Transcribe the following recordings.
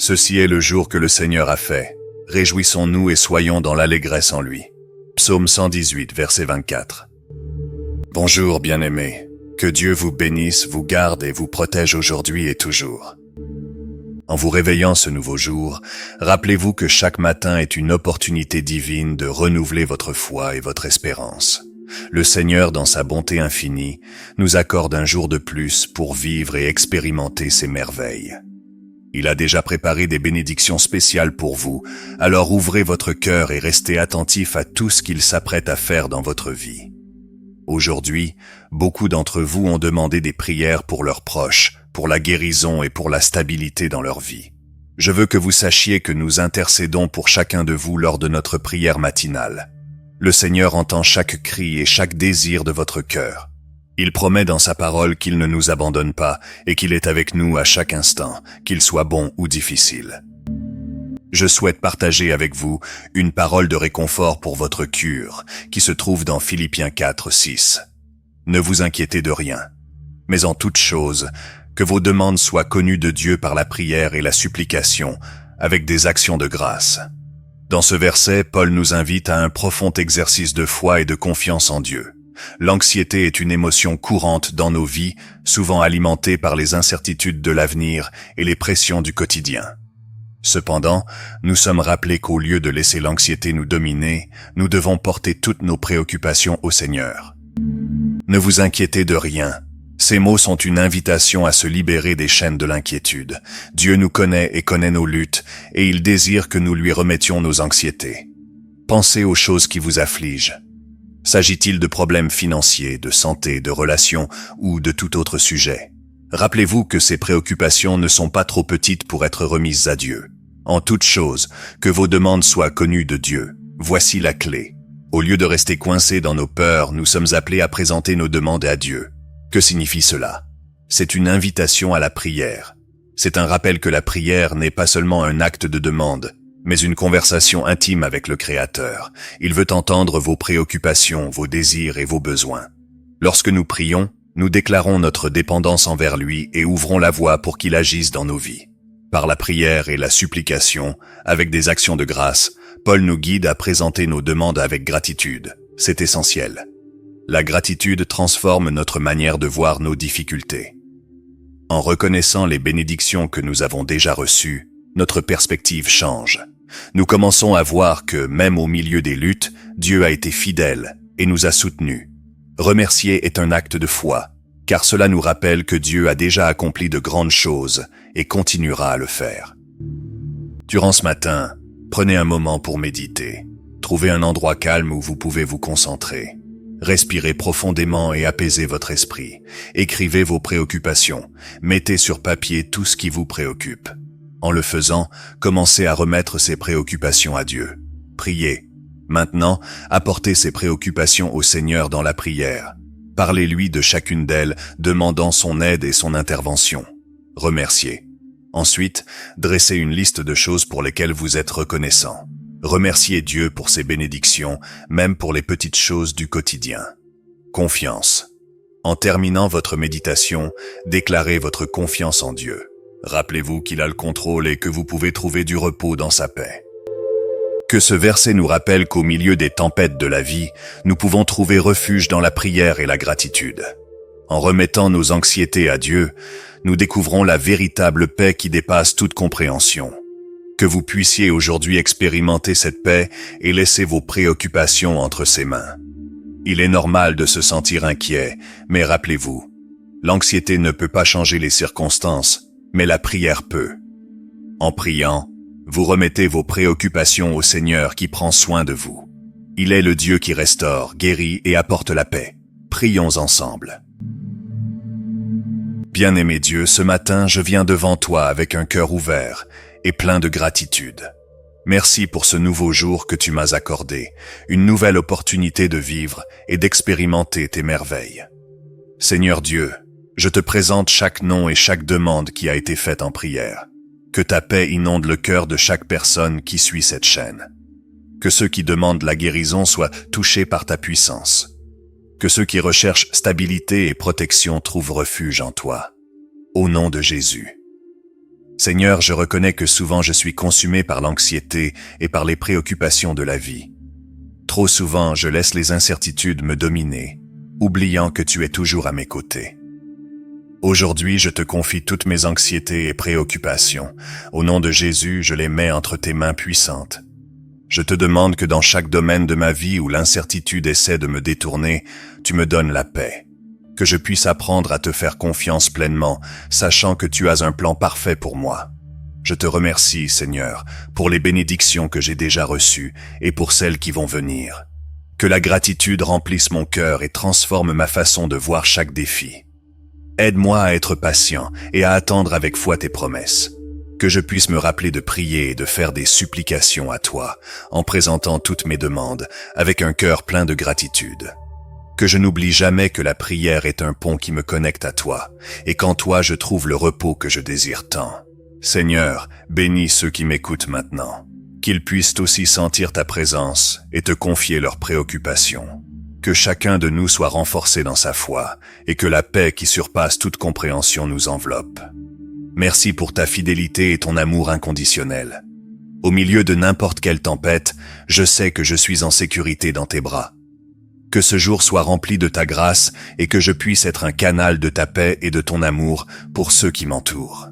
Ceci est le jour que le Seigneur a fait. Réjouissons-nous et soyons dans l'allégresse en lui. Psaume 118, verset 24. Bonjour, bien-aimés. Que Dieu vous bénisse, vous garde et vous protège aujourd'hui et toujours. En vous réveillant ce nouveau jour, rappelez-vous que chaque matin est une opportunité divine de renouveler votre foi et votre espérance. Le Seigneur, dans sa bonté infinie, nous accorde un jour de plus pour vivre et expérimenter ses merveilles. Il a déjà préparé des bénédictions spéciales pour vous, alors ouvrez votre cœur et restez attentifs à tout ce qu'il s'apprête à faire dans votre vie. Aujourd'hui, beaucoup d'entre vous ont demandé des prières pour leurs proches, pour la guérison et pour la stabilité dans leur vie. Je veux que vous sachiez que nous intercédons pour chacun de vous lors de notre prière matinale. Le Seigneur entend chaque cri et chaque désir de votre cœur. Il promet dans sa parole qu'il ne nous abandonne pas et qu'il est avec nous à chaque instant, qu'il soit bon ou difficile. Je souhaite partager avec vous une parole de réconfort pour votre cure, qui se trouve dans Philippiens 4, 6. Ne vous inquiétez de rien, mais en toute chose, que vos demandes soient connues de Dieu par la prière et la supplication, avec des actions de grâce. Dans ce verset, Paul nous invite à un profond exercice de foi et de confiance en Dieu. L'anxiété est une émotion courante dans nos vies, souvent alimentée par les incertitudes de l'avenir et les pressions du quotidien. Cependant, nous sommes rappelés qu'au lieu de laisser l'anxiété nous dominer, nous devons porter toutes nos préoccupations au Seigneur. Ne vous inquiétez de rien. Ces mots sont une invitation à se libérer des chaînes de l'inquiétude. Dieu nous connaît et connaît nos luttes, et il désire que nous lui remettions nos anxiétés. Pensez aux choses qui vous affligent. S'agit-il de problèmes financiers, de santé, de relations ou de tout autre sujet? Rappelez-vous que ces préoccupations ne sont pas trop petites pour être remises à Dieu. En toute chose, que vos demandes soient connues de Dieu. Voici la clé. Au lieu de rester coincés dans nos peurs, nous sommes appelés à présenter nos demandes à Dieu. Que signifie cela? C'est une invitation à la prière. C'est un rappel que la prière n'est pas seulement un acte de demande, mais une conversation intime avec le Créateur. Il veut entendre vos préoccupations, vos désirs et vos besoins. Lorsque nous prions, nous déclarons notre dépendance envers lui et ouvrons la voie pour qu'il agisse dans nos vies. Par la prière et la supplication, avec des actions de grâce, Paul nous guide à présenter nos demandes avec gratitude. C'est essentiel. La gratitude transforme notre manière de voir nos difficultés. En reconnaissant les bénédictions que nous avons déjà reçues, notre perspective change. Nous commençons à voir que, même au milieu des luttes, Dieu a été fidèle et nous a soutenus. Remercier est un acte de foi, car cela nous rappelle que Dieu a déjà accompli de grandes choses et continuera à le faire. Durant ce matin, prenez un moment pour méditer. Trouvez un endroit calme où vous pouvez vous concentrer. Respirez profondément et apaisez votre esprit. Écrivez vos préoccupations. Mettez sur papier tout ce qui vous préoccupe. En le faisant, commencez à remettre ces préoccupations à Dieu. Priez. Maintenant, apportez ces préoccupations au Seigneur dans la prière. Parlez-lui de chacune d'elles, demandant son aide et son intervention. Remerciez. Ensuite, dressez une liste de choses pour lesquelles vous êtes reconnaissant. Remerciez Dieu pour ses bénédictions, même pour les petites choses du quotidien. Confiance. En terminant votre méditation, déclarez votre confiance en Dieu. Rappelez-vous qu'il a le contrôle et que vous pouvez trouver du repos dans sa paix. Que ce verset nous rappelle qu'au milieu des tempêtes de la vie, nous pouvons trouver refuge dans la prière et la gratitude. En remettant nos anxiétés à Dieu, nous découvrons la véritable paix qui dépasse toute compréhension. Que vous puissiez aujourd'hui expérimenter cette paix et laisser vos préoccupations entre ses mains. Il est normal de se sentir inquiet, mais rappelez-vous, l'anxiété ne peut pas changer les circonstances, mais la prière peut. En priant, vous remettez vos préoccupations au Seigneur qui prend soin de vous. Il est le Dieu qui restaure, guérit et apporte la paix. Prions ensemble. Bien-aimé Dieu, ce matin, je viens devant toi avec un cœur ouvert et plein de gratitude. Merci pour ce nouveau jour que tu m'as accordé, une nouvelle opportunité de vivre et d'expérimenter tes merveilles. Seigneur Dieu, je te présente chaque nom et chaque demande qui a été faite en prière. Que ta paix inonde le cœur de chaque personne qui suit cette chaîne. Que ceux qui demandent la guérison soient touchés par ta puissance. Que ceux qui recherchent stabilité et protection trouvent refuge en toi. Au nom de Jésus. Seigneur, je reconnais que souvent je suis consumé par l'anxiété et par les préoccupations de la vie. Trop souvent, je laisse les incertitudes me dominer, oubliant que tu es toujours à mes côtés. Aujourd'hui, je te confie toutes mes anxiétés et préoccupations. Au nom de Jésus, je les mets entre tes mains puissantes. Je te demande que dans chaque domaine de ma vie où l'incertitude essaie de me détourner, tu me donnes la paix. Que je puisse apprendre à te faire confiance pleinement, sachant que tu as un plan parfait pour moi. Je te remercie, Seigneur, pour les bénédictions que j'ai déjà reçues et pour celles qui vont venir. Que la gratitude remplisse mon cœur et transforme ma façon de voir chaque défi. Aide-moi à être patient et à attendre avec foi tes promesses. Que je puisse me rappeler de prier et de faire des supplications à toi, en présentant toutes mes demandes, avec un cœur plein de gratitude. Que je n'oublie jamais que la prière est un pont qui me connecte à toi, et qu'en toi je trouve le repos que je désire tant. Seigneur, bénis ceux qui m'écoutent maintenant, qu'ils puissent aussi sentir ta présence et te confier leurs préoccupations. Que chacun de nous soit renforcé dans sa foi, et que la paix qui surpasse toute compréhension nous enveloppe. Merci pour ta fidélité et ton amour inconditionnel. Au milieu de n'importe quelle tempête, je sais que je suis en sécurité dans tes bras. Que ce jour soit rempli de ta grâce et que je puisse être un canal de ta paix et de ton amour pour ceux qui m'entourent.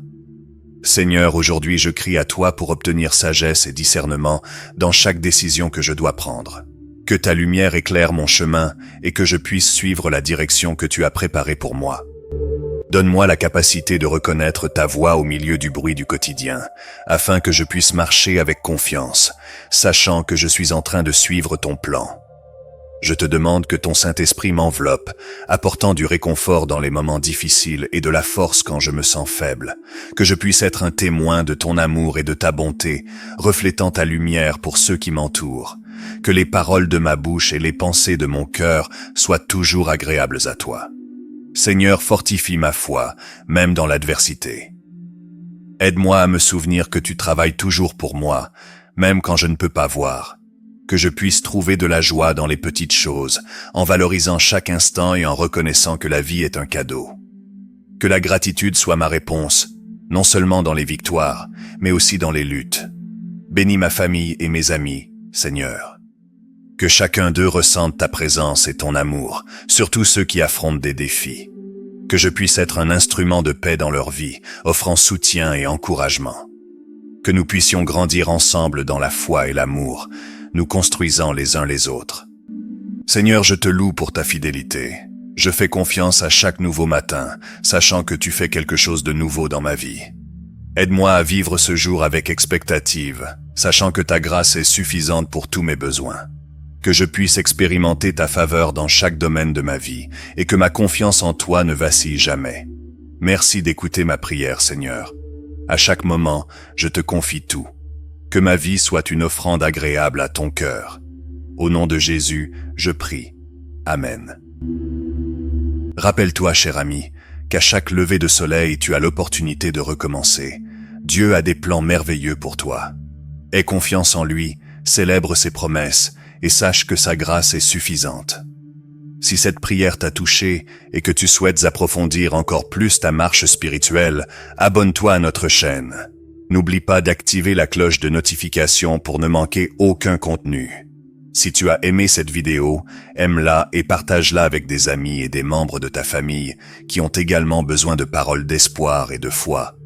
Seigneur, aujourd'hui je crie à toi pour obtenir sagesse et discernement dans chaque décision que je dois prendre. Que ta lumière éclaire mon chemin et que je puisse suivre la direction que tu as préparée pour moi. Donne-moi la capacité de reconnaître ta voix au milieu du bruit du quotidien, afin que je puisse marcher avec confiance, sachant que je suis en train de suivre ton plan. Je te demande que ton Saint-Esprit m'enveloppe, apportant du réconfort dans les moments difficiles et de la force quand je me sens faible, que je puisse être un témoin de ton amour et de ta bonté, reflétant ta lumière pour ceux qui m'entourent, que les paroles de ma bouche et les pensées de mon cœur soient toujours agréables à toi. Seigneur, fortifie ma foi, même dans l'adversité. Aide-moi à me souvenir que tu travailles toujours pour moi, même quand je ne peux pas voir. Que je puisse trouver de la joie dans les petites choses, en valorisant chaque instant et en reconnaissant que la vie est un cadeau. Que la gratitude soit ma réponse, non seulement dans les victoires, mais aussi dans les luttes. Bénis ma famille et mes amis, Seigneur. Que chacun d'eux ressente ta présence et ton amour, surtout ceux qui affrontent des défis. Que je puisse être un instrument de paix dans leur vie, offrant soutien et encouragement. Que nous puissions grandir ensemble dans la foi et l'amour, nous construisant les uns les autres. Seigneur, je te loue pour ta fidélité. Je fais confiance à chaque nouveau matin, sachant que tu fais quelque chose de nouveau dans ma vie. Aide-moi à vivre ce jour avec expectative, sachant que ta grâce est suffisante pour tous mes besoins. Que je puisse expérimenter ta faveur dans chaque domaine de ma vie, et que ma confiance en toi ne vacille jamais. Merci d'écouter ma prière, Seigneur. À chaque moment, je te confie tout. Que ma vie soit une offrande agréable à ton cœur. Au nom de Jésus, je prie. Amen. Rappelle-toi, cher ami, qu'à chaque lever de soleil, tu as l'opportunité de recommencer. Dieu a des plans merveilleux pour toi. Aie confiance en lui, célèbre ses promesses, et sache que sa grâce est suffisante. Si cette prière t'a touché et que tu souhaites approfondir encore plus ta marche spirituelle, abonne-toi à notre chaîne. N'oublie pas d'activer la cloche de notification pour ne manquer aucun contenu. Si tu as aimé cette vidéo, aime-la et partage-la avec des amis et des membres de ta famille qui ont également besoin de paroles d'espoir et de foi.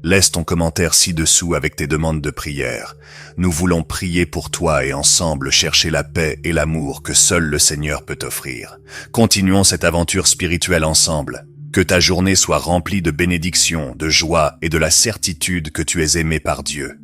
Laisse ton commentaire ci-dessous avec tes demandes de prière. Nous voulons prier pour toi et ensemble chercher la paix et l'amour que seul le Seigneur peut offrir. Continuons cette aventure spirituelle ensemble. Que ta journée soit remplie de bénédictions, de joie et de la certitude que tu es aimé par Dieu.